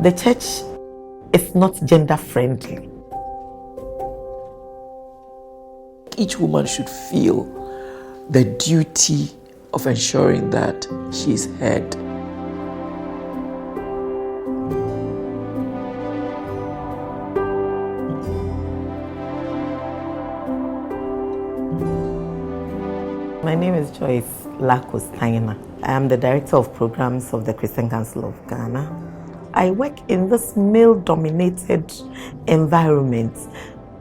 The church is not gender friendly. Each woman should feel the duty of ensuring that she is heard. My name is Joyce Lakos-Taina. I am the Director of Programs of the Christian Council of Ghana. I work in this male-dominated environment.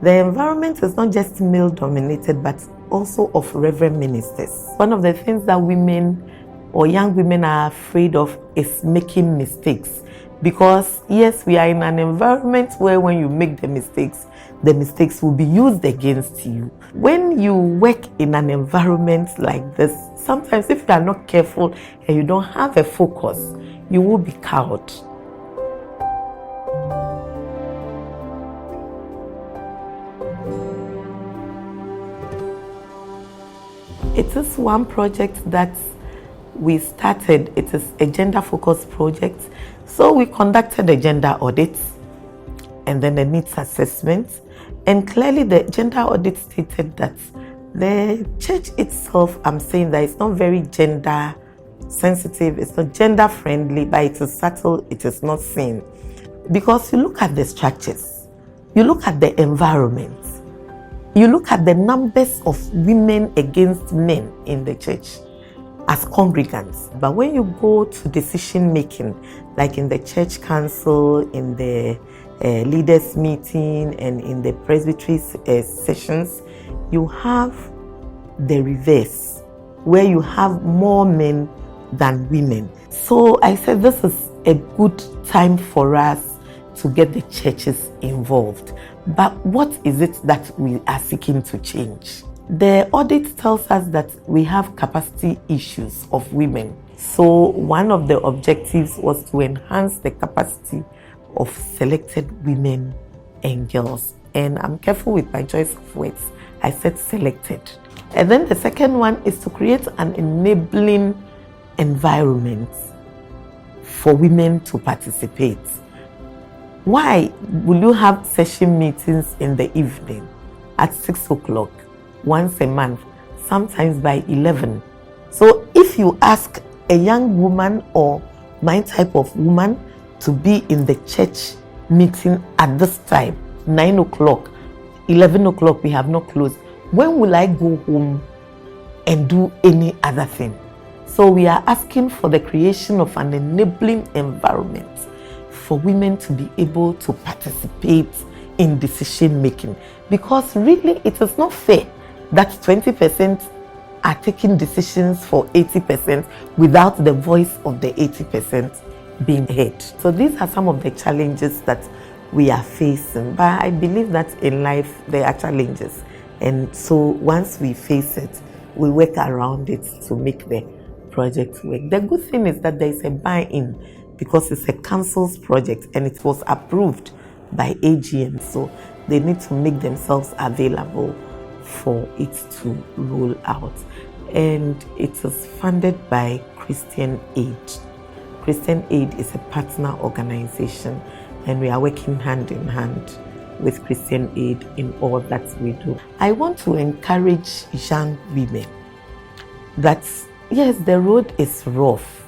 The environment is not just male-dominated, but also of reverend ministers. One of the things that women or young women are afraid of is making mistakes. Because yes, we are in an environment where when you make the mistakes will be used against you. When you work in an environment like this, sometimes if you are not careful and you don't have a focus, you will be cowed. It is one project that we started. It is a gender-focused project. So we conducted a gender audit and then a needs assessment. And clearly the gender audit stated that the church itself, I'm saying that it's not very gender sensitive, it's not gender friendly, but it is subtle, it is not seen. Because you look at the structures, you look at the environment, you look at the numbers of women against men in the church as congregants. But when you go to decision making, like in the church council, in the leaders meeting and in the presbytery sessions, you have the reverse, where you have more men than women. So I said this is a good time for us to get the churches involved. But what is it that we are seeking to change? The audit tells us that we have capacity issues of women. So one of the objectives was to enhance the capacity of selected women and girls. And I'm careful with my choice of words. I said selected. And then the second one is to create an enabling environment for women to participate. Why will you have session meetings in the evening at 6 o'clock, once a month, sometimes by 11? So if you ask a young woman or my type of woman to be in the church meeting at this time, 9 o'clock, 11 o'clock, we have not closed, when will I go home and do any other thing? So we are asking for the creation of an enabling environment for women to be able to participate in decision making. Because really it is not fair that 20% are taking decisions for 80% without the voice of the 80% being heard. So these are some of the challenges that we are facing. But I believe that in life there are challenges. And so once we face it, we work around it to make the project work. The good thing is that there is a buy-in because it's a council's project and it was approved by AGM. So they need to make themselves available for it to roll out. And it is funded by Christian Aid. Christian Aid is a partner organization and we are working hand in hand with Christian Aid in all that we do. I want to encourage young women that yes, the road is rough,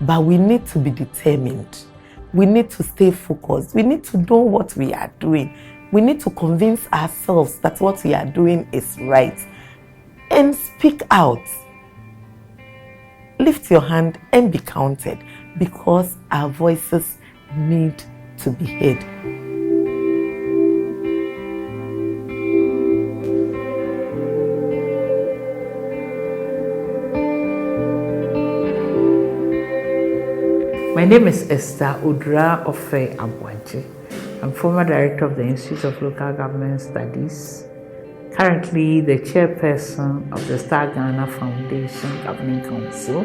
but we need to be determined. We need to stay focused. We need to know what we are doing. We need to convince ourselves that what we are doing is right. And speak out. Lift your hand and be counted, because our voices need to be heard. My name is Esther Odra Ofe Abwaje. I'm former director of the Institute of Local Government Studies, currently the chairperson of the Star Ghana Foundation Governing Council.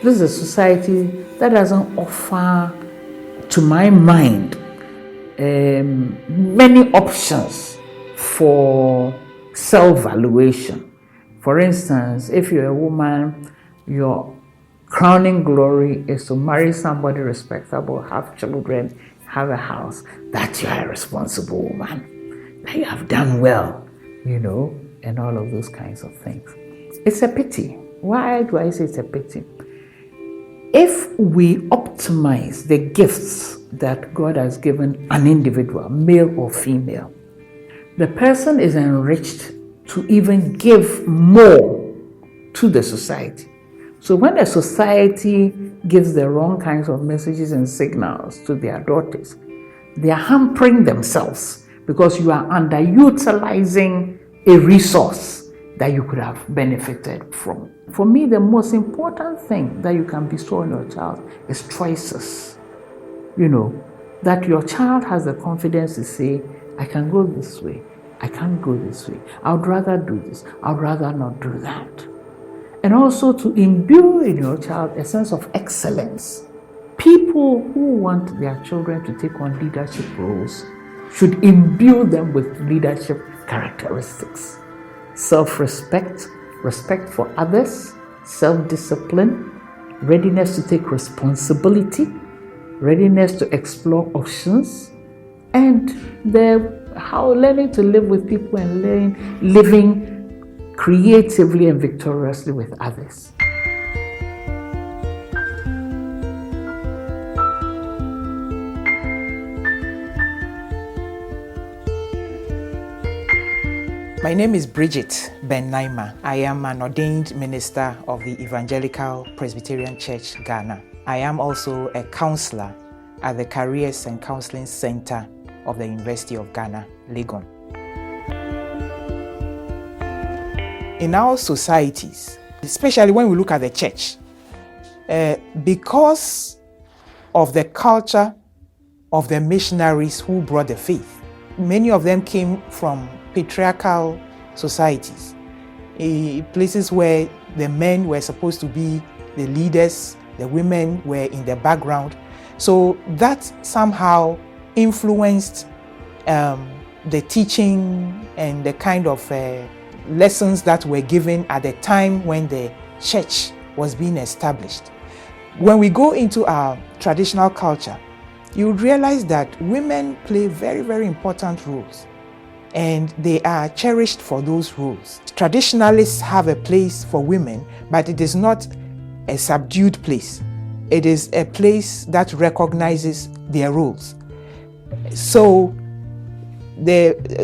This is a society that doesn't offer, to my mind, many options for self-valuation. For instance, if you're a woman, your crowning glory is to marry somebody respectable, have children, have a house, that you are a responsible woman, that you have done well, and all of those kinds of things. It's a pity. Why do I say it's a pity? If we optimize the gifts that God has given an individual, male or female, the person is enriched to even give more to the society. So when a society gives the wrong kinds of messages and signals to their daughters, they are hampering themselves because you are underutilizing a resource that you could have benefited from. For me, the most important thing that you can bestow on your child is choices. That your child has the confidence to say, I can go this way, I can't go this way, I would rather do this, I would rather not do that. And also to imbue in your child a sense of excellence. People who want their children to take on leadership roles should imbue them with leadership characteristics. Self-respect, respect for others, self-discipline, readiness to take responsibility, readiness to explore options, and learning to live with people and living creatively and victoriously with others. My name is Bridget Ben Naima. I am an ordained minister of the Evangelical Presbyterian Church, Ghana. I am also a counselor at the Careers and Counseling Center of the University of Ghana, Legon. In our societies, especially when we look at the church, because of the culture of the missionaries who brought the faith, many of them came from patriarchal societies, places where the men were supposed to be the leaders, the women were in the background. So that somehow influenced the teaching and the kind of lessons that were given at the time when the church was being established. When we go into our traditional culture, you would realize that women play very, very important roles, and they are cherished for those roles. Traditionalists have a place for women, but it is not a subdued place. It is a place that recognizes their roles. So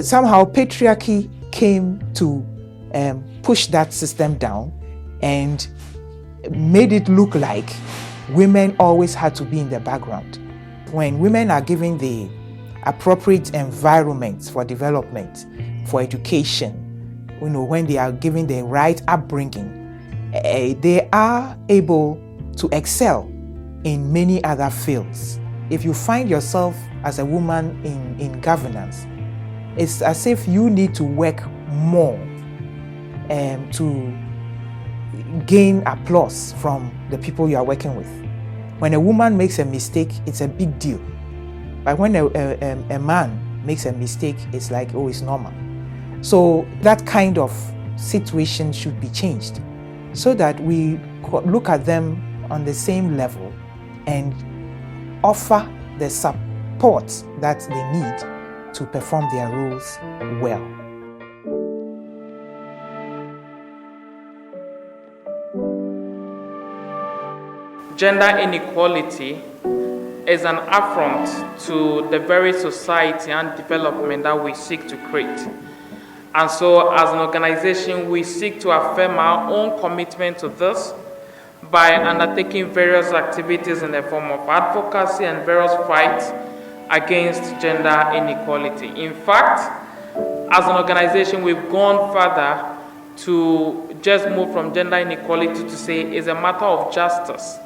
somehow patriarchy came to push that system down and made it look like women always had to be in the background. When women are given the appropriate environments for development, for education, when they are given the right upbringing, they are able to excel in many other fields. If you find yourself as a woman in governance, it's as if you need to work more to gain applause from the people you are working with. When a woman makes a mistake, it's a big deal. But when a man makes a mistake, it's like, oh, it's normal. So that kind of situation should be changed so that we look at them on the same level and offer the support that they need to perform their roles well. Gender inequality is an affront to the very society and development that we seek to create. And so as an organization, we seek to affirm our own commitment to this by undertaking various activities in the form of advocacy and various fights against gender inequality. In fact, as an organization, we've gone further to just move from gender inequality to say it's a matter of justice.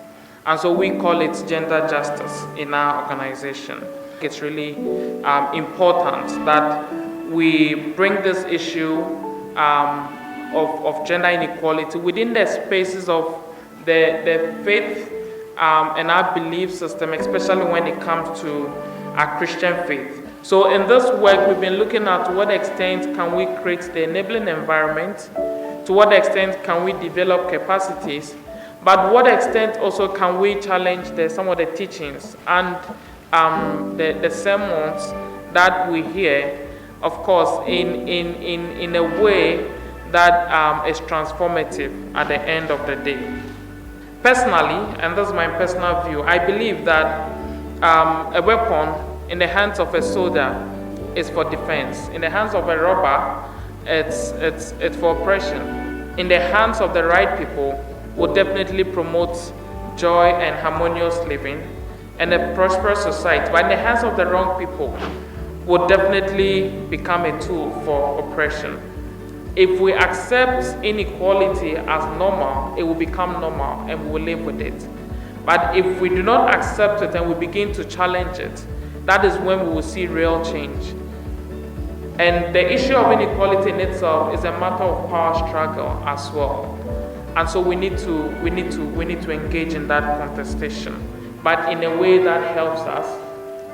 And so we call it gender justice in our organization. It's really important that we bring this issue of gender inequality within the spaces of the faith and our belief system, especially when it comes to our Christian faith. So in this work, we've been looking at to what extent can we create the enabling environment, to what extent can we develop capacities But what extent also can we challenge some of the teachings and the sermons that we hear, of course, in a way that is transformative at the end of the day? Personally, and this is my personal view, I believe that a weapon in the hands of a soldier is for defense. In the hands of a robber, it's for oppression. In the hands of the right people, will definitely promote joy and harmonious living and a prosperous society. But in the hands of the wrong people, will definitely become a tool for oppression. If we accept inequality as normal, it will become normal and we will live with it. But if we do not accept it and we begin to challenge it, that is when we will see real change. And the issue of inequality in itself is a matter of power struggle as well. And so we need to engage in that contestation, but in a way that helps us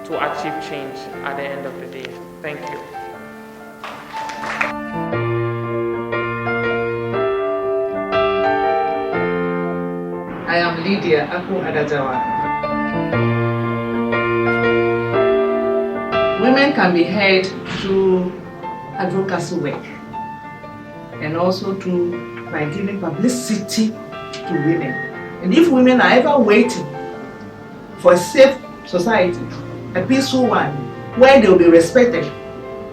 to achieve change at the end of the day. Thank you. I am Lydia Aku Adajawa. Women can be heard through advocacy work and also by giving publicity to women. And if women are ever waiting for a safe society, a peaceful one, where they will be respected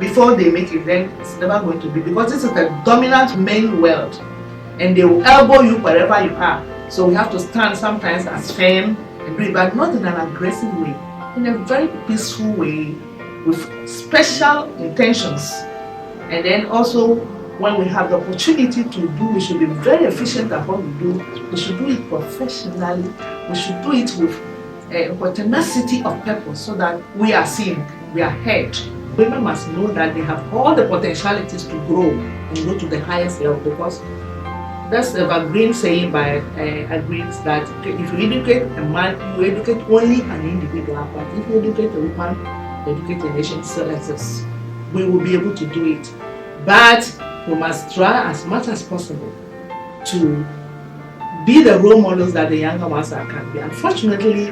before they make it, then it's never going to be, because this is a dominant male world and they will elbow you wherever you are. So we have to stand sometimes as firm and brave, but not in an aggressive way, in a very peaceful way with special intentions. And then also, when we have the opportunity to do, we should be very efficient at what we do. We should do it professionally. We should do it with tenacity of purpose so that we are seen, we are heard. Women must know that they have all the potentialities to grow and go to the highest level, because that's the evergreen saying by agrees that if you educate a man, you educate only an individual, but if you educate a woman, you educate a nation. So like this, we will be able to do it. But we must try as much as possible to be the role models that the younger ones can be. Unfortunately,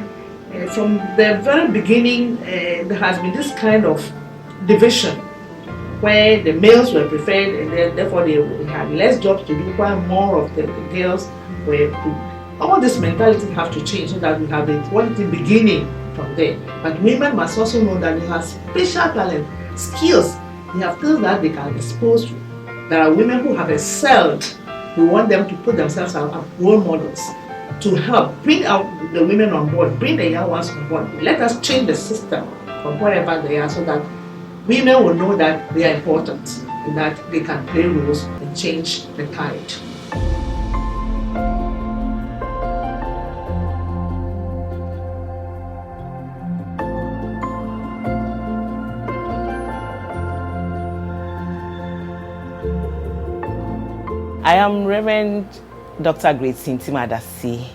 from the very beginning, there has been this kind of division where the males were preferred and then therefore they had less jobs to do, while more of the girls were to. All this mentality have to change so that we have the equality beginning from there. But women must also know that they have special talent, skills. They have things that they can expose to. There are women who have excelled. We want them to put themselves as role models to help bring out the women on board, bring the young ones on board. Let us change the system from wherever they are so that women will know that they are important and that they can play roles and change the tide. I am Reverend Dr. Great Advocacy.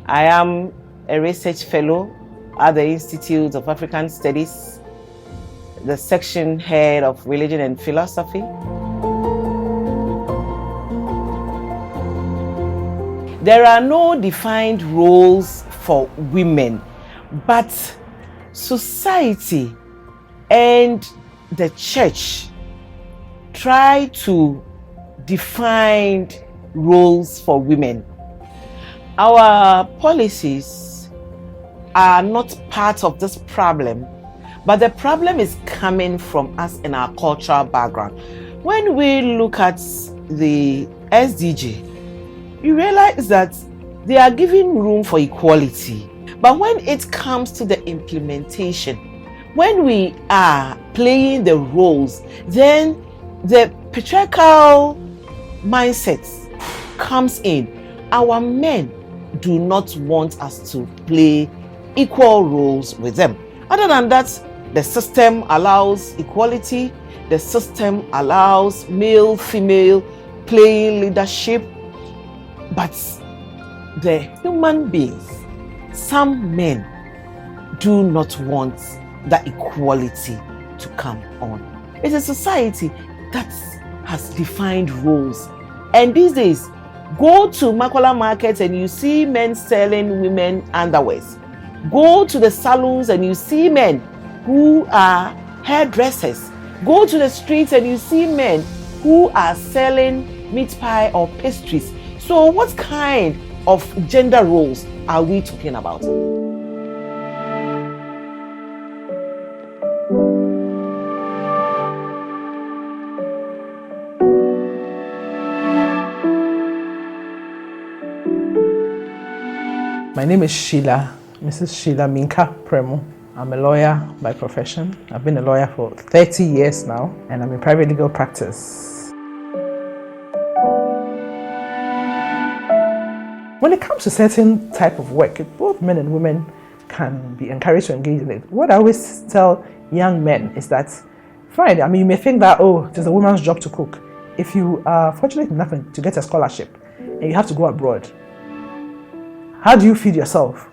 I am a research fellow at the Institute of African Studies, the section head of religion and philosophy. There are no defined roles for women, but society and the church try to define roles for women. Our policies are not part of this problem, but the problem is coming from us in our cultural background. When we look at the SDG, you realize that they are giving room for equality. But when it comes to the implementation, when we are playing the roles, then the patriarchal mindset comes in. Our men do not want us to play equal roles with them. Other than that, the system allows equality. The system allows male, female playing leadership. But the human beings, some men do not want that equality to come on. It's a society that has defined roles. And these days, Go to Makola markets and you see men selling women underwears. Go to the salons and you see men who are hairdressers. Go to the streets and you see men who are selling meat pie or pastries. So what kind of gender roles are we talking about? My name is Sheila, Mrs. Sheila Minka Premo. I'm a lawyer by profession. I've been a lawyer for 30 years now, and I'm in private legal practice. When it comes to certain type of work, both men and women can be encouraged to engage in it. What I always tell young men is that, fine, I mean, you may think that, oh, it is a woman's job to cook. If you are fortunate enough to get a scholarship and you have to go abroad, how do you feed yourself?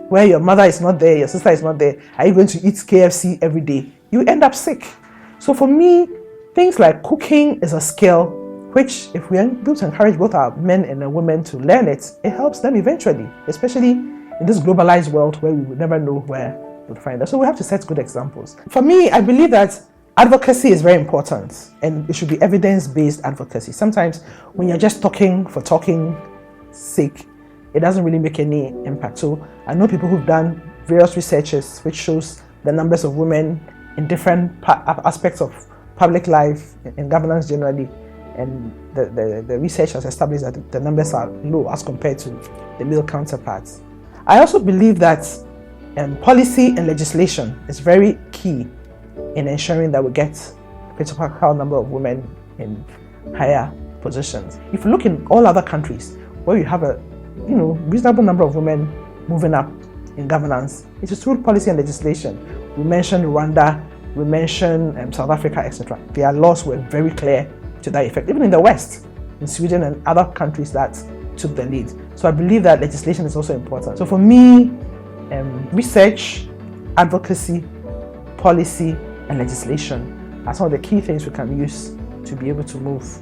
Where your mother is not there, your sister is not there, are you going to eat KFC every day? You end up sick. So for me, things like cooking is a skill which, if we are able to encourage both our men and our women to learn it, it helps them eventually, especially in this globalized world where we would never know where we'll find them. So we have to set good examples. For me, I believe that advocacy is very important, and it should be evidence-based advocacy. Sometimes when you're just talking for talking sake, it doesn't really make any impact. So I know people who've done various researches which shows the numbers of women in different aspects of public life and governance generally, and the research has established that the numbers are low as compared to the male counterparts. I also believe that policy and legislation is very key in ensuring that we get a critical number of women in higher positions. If you look in all other countries where you have a reasonable number of women moving up in governance, it is through policy and legislation. We mentioned Rwanda, we mentioned South Africa, etc. Their laws were very clear to that effect, even in the West, in Sweden and other countries that took the lead. So I believe that legislation is also important. So for me, research, advocacy, policy, and legislation are some of the key things we can use to be able to move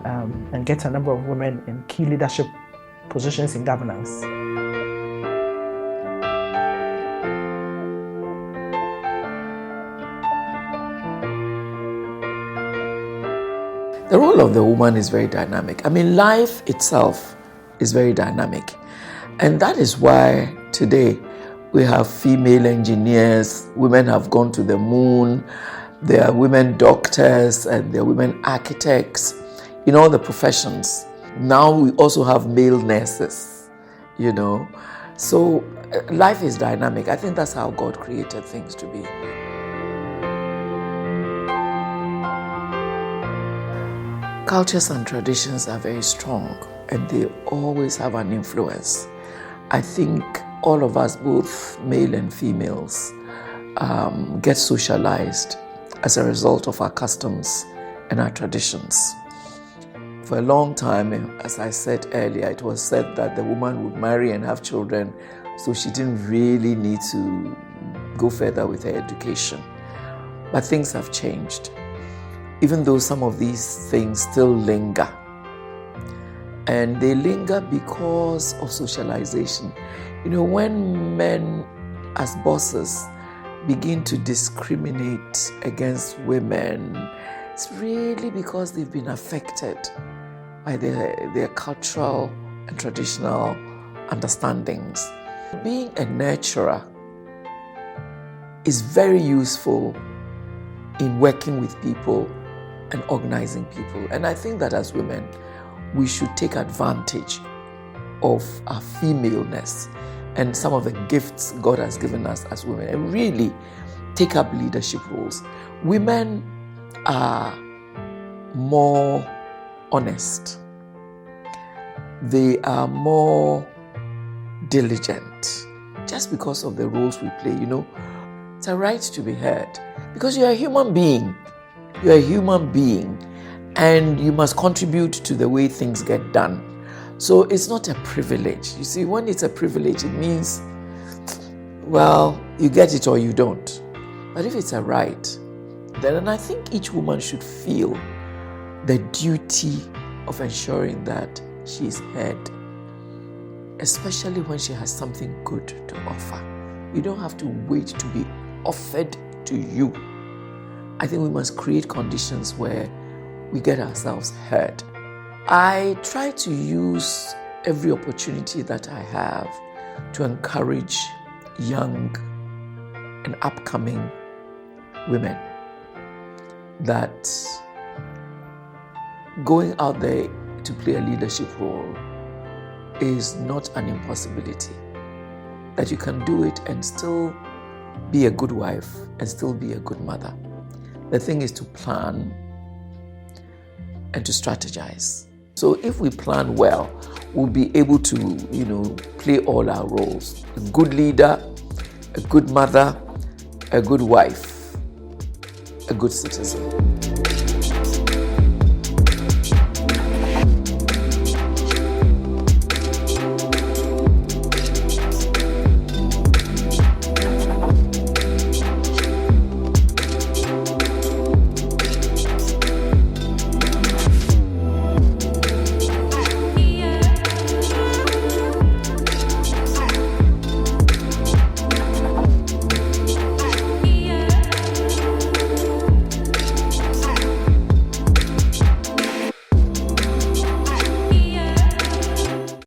and get a number of women in key leadership positions in governance. The role of the woman is very dynamic. I mean, life itself is very dynamic. And that is why today we have female engineers, women have gone to the moon, there are women doctors, and there are women architects in all the professions. Now we also have male nurses, So life is dynamic. I think that's how God created things to be. Cultures and traditions are very strong, and they always have an influence. I think all of us, both male and females, get socialized as a result of our customs and our traditions. For a long time, as I said earlier, it was said that the woman would marry and have children, so she didn't really need to go further with her education. But things have changed, even though some of these things still linger. And they linger because of socialization. When men as bosses begin to discriminate against women, it's really because they've been affected by their cultural and traditional understandings. Being a nurturer is very useful in working with people and organizing people. And I think that as women, we should take advantage of our femaleness and some of the gifts God has given us as women and really take up leadership roles. Women are more honest. They are more diligent just because of the roles we play. It's a right to be heard because you're a human being. You're a human being and you must contribute to the way things get done. So it's not a privilege. You see, when it's a privilege, it means, well, you get it or you don't. But if it's a right, then I think each woman should feel the duty of ensuring that she's heard, especially when she has something good to offer. You don't have to wait to be offered to you. I think we must create conditions where we get ourselves heard. I try to use every opportunity that I have to encourage young and upcoming women that going out there to play a leadership role is not an impossibility. That you can do it and still be a good wife and still be a good mother. The thing is to plan and to strategize. So if we plan well, we'll be able to, play all our roles. A good leader, a good mother, a good wife, a good citizen.